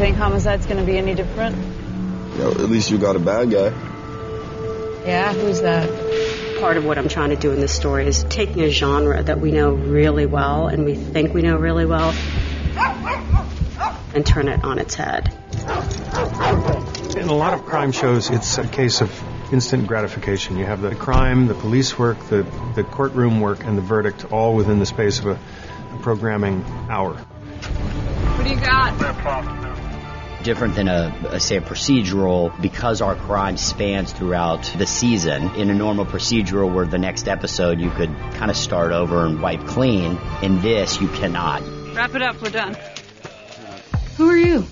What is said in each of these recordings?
think Homicide's going to be any different? At least you got a bad guy. Yeah, who's that? Part of what I'm trying to do in this story is taking a genre that we know really well and we think we know really well and turn it on its head. In a lot of crime shows, it's a case of instant gratification. You have the crime, the police work, the courtroom work, and the verdict all within the space of a programming hour. What do you got? Different than a procedural, because our crime spans throughout the season. In a normal procedural where the next episode you could kind of start over and wipe clean, in this you cannot. Wrap it up, we're done. Who are you?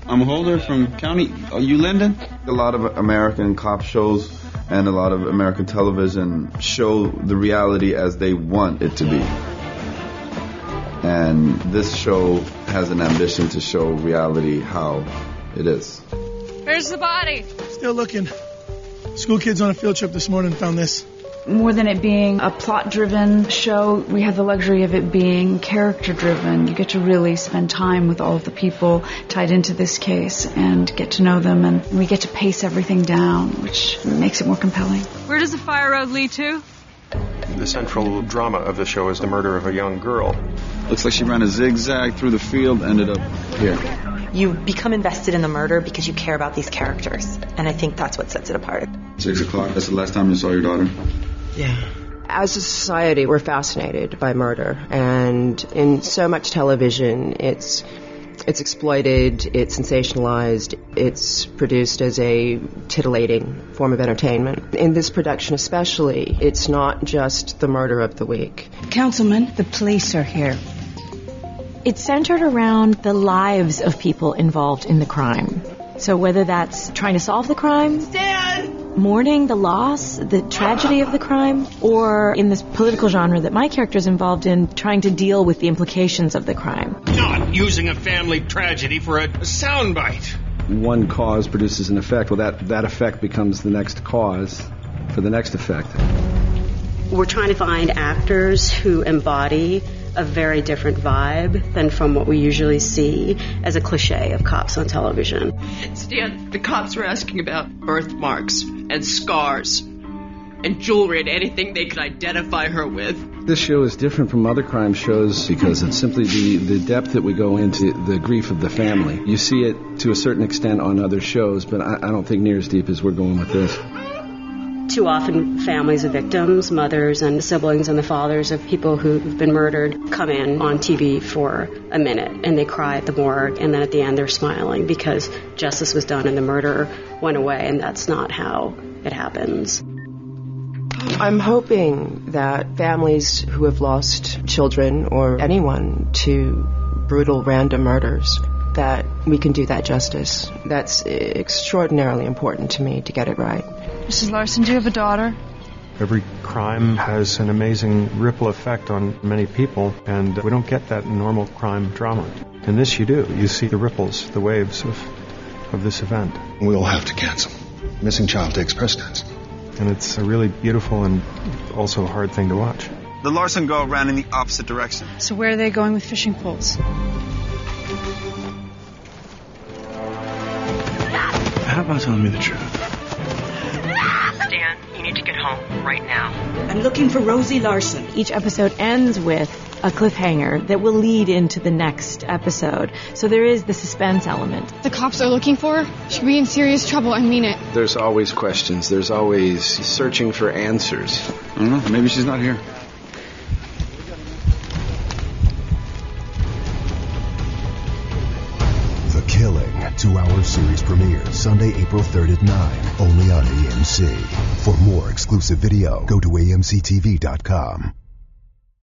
I'm Holder from County. Are you Lyndon? A lot of American cop shows and a lot of American television show the reality as they want it to be. And this show has an ambition to show reality how it is. Where's the body? Still looking. School kids on a field trip this morning found this. More than it being a plot-driven show, we have the luxury of it being character-driven. You get to really spend time with all of the people tied into this case and get to know them, and we get to pace everything down, which makes it more compelling. Where does the fire road lead to? The central drama of the show is the murder of a young girl. Looks like she ran a zigzag through the field, ended up here. You become invested in the murder because you care about these characters, and I think that's what sets it apart. 6 o'clock, that's the last time you saw your daughter? Yeah. As a society, we're fascinated by murder, and in so much television, it's exploited, it's sensationalized, it's produced as a titillating form of entertainment. In this production especially, it's not just the murder of the week. Councilman, the police are here. It's centered around the lives of people involved in the crime. So whether that's trying to solve the crime, mourning the loss, the tragedy of the crime, or in this political genre that my character's involved in, trying to deal with the implications of the crime. Not using a family tragedy for a soundbite. One cause produces an effect. Well, that effect becomes the next cause for the next effect. We're trying to find actors who embody a very different vibe than from what we usually see as a cliche of cops on television. Stan, the cops were asking about birthmarks and scars and jewelry and anything they could identify her with. This show is different from other crime shows because it's simply the depth that we go into the grief of the family. You see it to a certain extent on other shows, but I don't think near as deep as we're going with this. Too often, families of victims, mothers and siblings and the fathers of people who've been murdered come in on TV for a minute and they cry at the morgue, and then at the end they're smiling because justice was done and the murderer went away, and that's not how it happens. I'm hoping that families who have lost children or anyone to brutal random murders, that we can do that justice. That's extraordinarily important to me to get it right. Mrs. Larson, do you have a daughter? Every crime has an amazing ripple effect on many people, and we don't get that in normal crime drama. In this you do. You see the ripples, the waves of this event. We'll have to cancel. Missing child takes precedence. And it's a really beautiful and also a hard thing to watch. The Larson girl ran in the opposite direction. So where are they going with fishing poles? How about telling me the truth? Stan, you need to get home right now. I'm looking for Rosie Larson. Each episode ends with a cliffhanger that will lead into the next episode. So there is the suspense element. The cops are looking for her. She'll be in serious trouble, I mean it. There's always questions. There's always searching for answers. I don't know. Maybe she's not here. The Killing 2-hour series premieres Sunday, April 3rd at 9, only on AMC. For more exclusive video, go to amctv.com.